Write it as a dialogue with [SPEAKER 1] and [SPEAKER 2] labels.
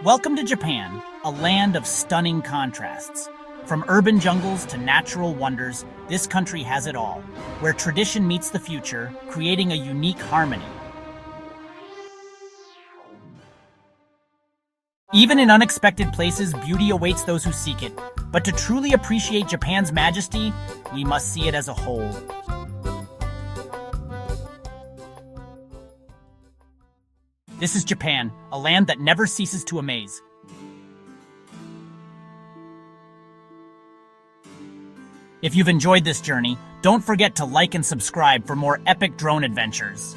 [SPEAKER 1] Welcome to Japan, a land of stunning contrasts. From urban jungles to natural wonders, this country has it all, where tradition meets the future, creating a unique harmony. Even in unexpected places, beauty awaits those who seek it. But to truly appreciate Japan's majesty, we must see it as a whole. This is Japan, a land that never ceases to amaze. If you've enjoyed this journey, don't forget to like and subscribe for more epic drone adventures.